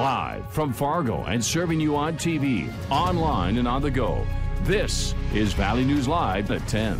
Live from Fargo and serving you on TV, online, and on the go. This is Valley News Live at 10.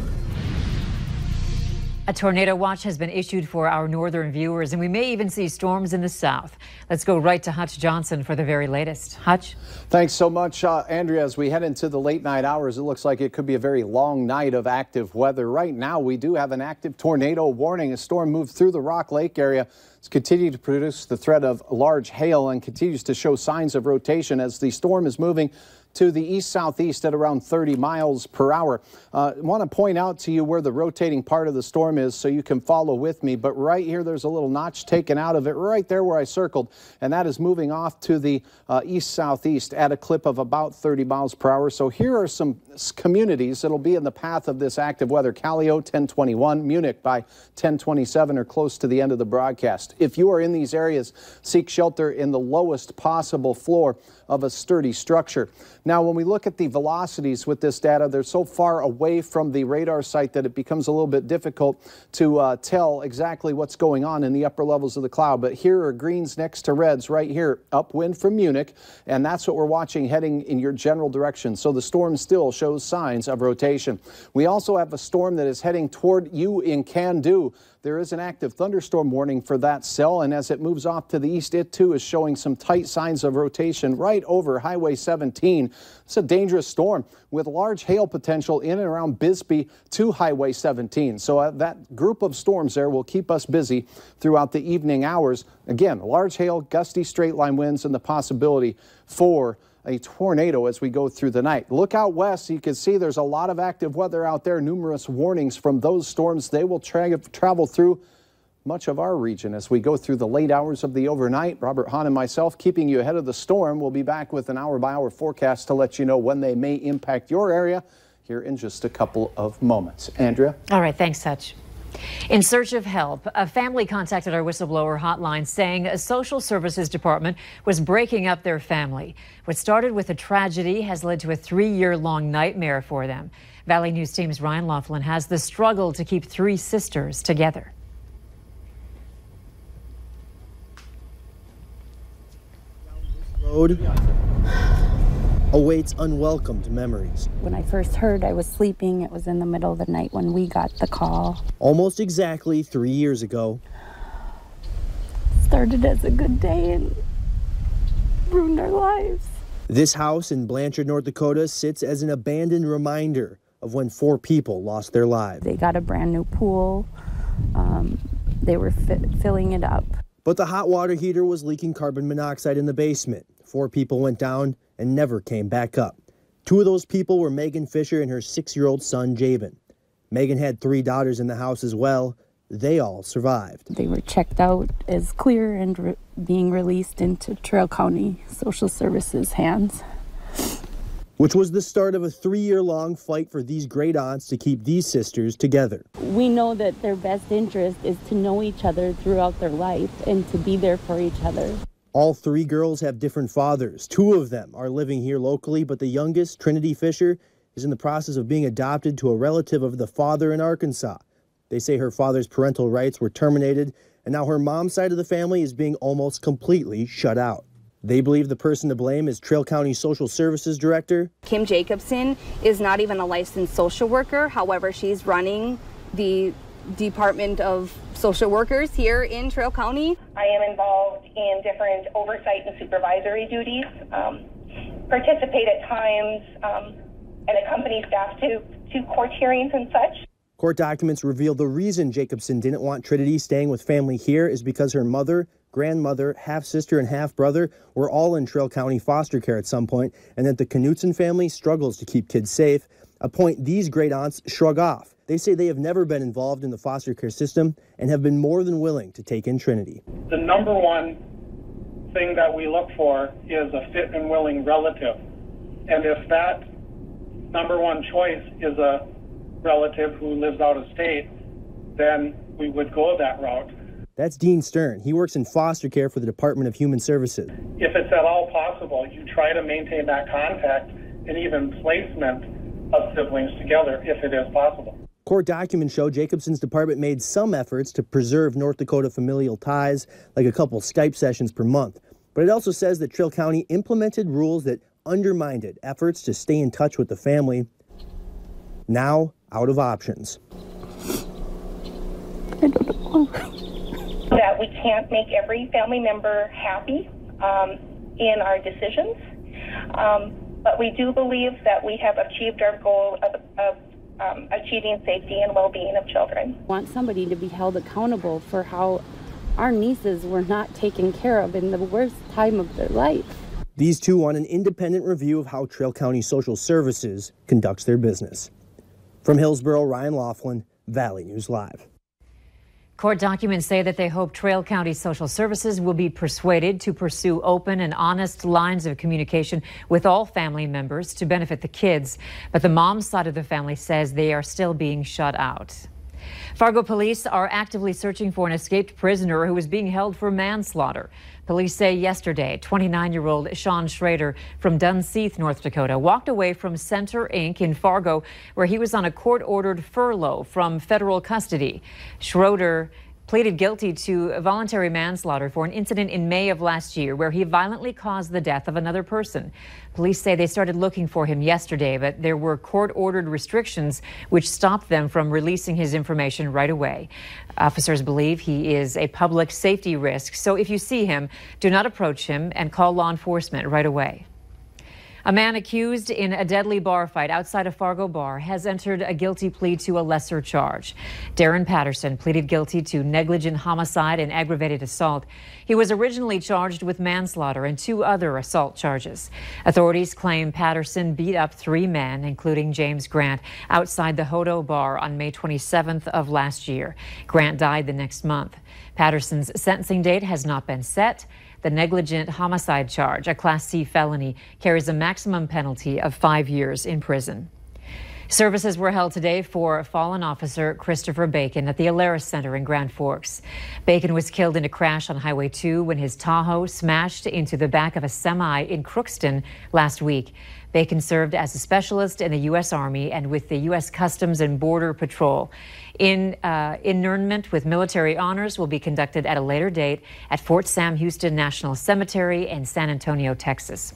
A tornado watch has been issued for our northern viewers, and we may even see storms in the south. Let's go right to Hutch Johnson for the very latest. Hutch? Thanks so much, Andrea. As we head into the late night hours, it looks like it could be a very long night of active weather. Right now, we do have an active tornado warning. A storm moved through the Rock Lake area. It's continuing to produce the threat of large hail and continues to show signs of rotation as the storm is moving to the east-southeast at around 30 miles per hour. I want to point out to you where the rotating part of the storm is so you can follow with me. But right here, there's a little notch taken out of it right there where I circled, and that is moving off to the east-southeast at a clip of about 30 miles per hour. So here are some communities that'll be in the path of this active weather. Callao, 1021, Munich by 1027 or close to the end of the broadcast. If you are in these areas, seek shelter in the lowest possible floor of a sturdy structure. Now, when we look at the velocities with this data, they're so far away from the radar site that it becomes a little bit difficult to tell exactly what's going on in the upper levels of the cloud. But here are greens next to reds right here, upwind from Munich, and that's what we're watching heading in your general direction. So the storm still shows signs of rotation. We also have a storm that is heading toward you in Can-Do. There is an active thunderstorm warning for that cell, and as it moves off to the east, it too is showing some tight signs of rotation right over Highway 17. It's a dangerous storm with large hail potential in and around Bisbee to Highway 17. So that group of storms there will keep us busy throughout the evening hours. Again, large hail, gusty straight line winds, and the possibility for a tornado as we go through the night. Look out west. You can see there's a lot of active weather out there. Numerous warnings from those storms. They will travel through much of our region as we go through the late hours of the overnight. Robert Hahn and myself keeping you ahead of the storm. We'll be back with an hour-by-hour forecast to let you know when they may impact your area here in just a couple of moments. Andrea? All right. Thanks, Hutch. In search of help, a family contacted our whistleblower hotline saying a social services department was breaking up their family. What started with a tragedy has led to a 3-year-long nightmare for them. Valley News Team's Ryan Laughlin has the struggle to keep 3 sisters together. Road awaits unwelcomed memories. When I first heard, I was sleeping. It was in the middle of the night when we got the call. Almost exactly 3 years ago. Started as a good day and ruined our lives. This house in Blanchard, North Dakota sits as an abandoned reminder of when 4 people lost their lives. They got a brand new pool. They were filling it up. But the hot water heater was leaking carbon monoxide in the basement. 4 people went down and never came back up. 2 of those people were Megan Fisher and her 6-year-old son, Jabin. Megan had 3 daughters in the house as well. They all survived. They were checked out as clear and being released into Trail County Social Services hands. Which was the start of a 3-year-long fight for these great aunts to keep these sisters together. We know that their best interest is to know each other throughout their life and to be there for each other. All 3 girls have different fathers. 2 of them are living here locally, but the youngest, Trinity Fisher, is in the process of being adopted to a relative of the father in Arkansas. They say her father's parental rights were terminated, and now her mom's side of the family is being almost completely shut out. They believe the person to blame is Trail County Social Services Director Kim Jacobson is not even a licensed social worker. However, she's running the Department of Social Workers here in Trail County. I am involved in different oversight and supervisory duties, participate at times, and accompany staff to court hearings and such. Court documents reveal the reason Jacobson didn't want Trinity staying with family here is because her mother, grandmother, half-sister, and half-brother were all in Trail County foster care at some point, and that the Knutson family struggles to keep kids safe, a point these great aunts shrug off. They say they have never been involved in the foster care system and have been more than willing to take in Trinity. The number one thing that we look for is a fit and willing relative. And if that number one choice is a relative who lives out of state, then we would go that route. That's Dean Stern. He works in foster care for the Department of Human Services. If it's at all possible, you try to maintain that contact and even placement of siblings together if it is possible. Court documents show Jacobson's department made some efforts to preserve North Dakota familial ties, like a couple Skype sessions per month. But it also says that Trail County implemented rules that undermined efforts to stay in touch with the family. Now out of options. I don't know. That we can't make every family member happy in our decisions, but we do believe that we have achieved our goal of achieving safety and well-being of children. I want somebody to be held accountable for how our nieces were not taken care of in the worst time of their life. These two want an independent review of how Trail County Social Services conducts their business. From Hillsboro, Ryan Laughlin, Valley News Live. Court documents say that they hope Trail County Social Services will be persuaded to pursue open and honest lines of communication with all family members to benefit the kids. But the mom's side of the family says they are still being shut out. Fargo police are actively searching for an escaped prisoner who is being held for manslaughter. Police say yesterday, 29-year-old Sean Schrader from Dunseith, North Dakota, walked away from Center Inc. in Fargo, where he was on a court-ordered furlough from federal custody. Schroeder pleaded guilty to voluntary manslaughter for an incident in May of last year where he violently caused the death of another person. Police say they started looking for him yesterday, but there were court-ordered restrictions which stopped them from releasing his information right away. Officers believe he is a public safety risk, so if you see him, do not approach him and call law enforcement right away. A man accused in a deadly bar fight outside a Fargo bar has entered a guilty plea to a lesser charge. Darren Patterson pleaded guilty to negligent homicide and aggravated assault. He was originally charged with manslaughter and 2 other assault charges. Authorities claim Patterson beat up 3 men, including James Grant, outside the Hodo bar on May 27th of last year. Grant died the next month. Patterson's sentencing date has not been set. The negligent homicide charge, a Class C felony, carries a maximum penalty of 5 years in prison. Services were held today for fallen officer Christopher Bacon at the Alaris Center in Grand Forks. Bacon was killed in a crash on Highway 2 when his Tahoe smashed into the back of a semi in Crookston last week. Bacon served as a specialist in the U.S. Army and with the U.S. Customs and Border Patrol. Interment with military honors will be conducted at a later date at Fort Sam Houston National Cemetery in San Antonio, Texas.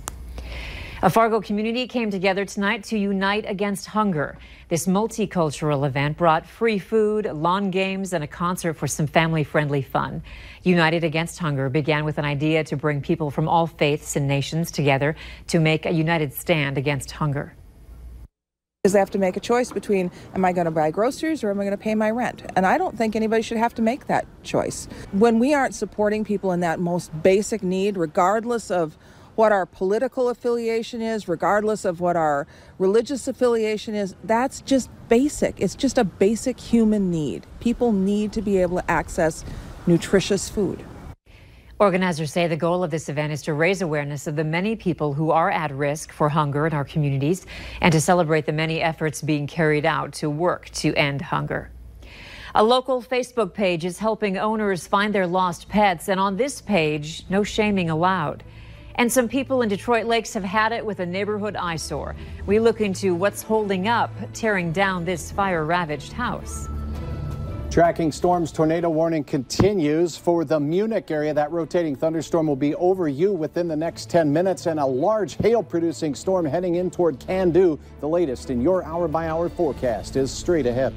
A Fargo community came together tonight to unite against hunger. This multicultural event brought free food, lawn games, and a concert for some family-friendly fun. United Against Hunger began with an idea to bring people from all faiths and nations together to make a united stand against hunger. They have to make a choice between, am I going to buy groceries or am I going to pay my rent? And I don't think anybody should have to make that choice. When we aren't supporting people in that most basic need, regardless of what our political affiliation is, regardless of what our religious affiliation is, that's just basic. It's just a basic human need. People need to be able to access nutritious food. Organizers say the goal of this event is to raise awareness of the many people who are at risk for hunger in our communities and to celebrate the many efforts being carried out to work to end hunger. A local Facebook page is helping owners find their lost pets, and on this page, no shaming allowed. And some people in Detroit Lakes have had it with a neighborhood eyesore. We look into what's holding up tearing down this fire-ravaged house. Tracking storms, tornado warning continues for the Munich area. That rotating thunderstorm will be over you within the next 10 minutes, and a large hail-producing storm heading in toward Can Do. The latest in your hour-by-hour forecast is straight ahead.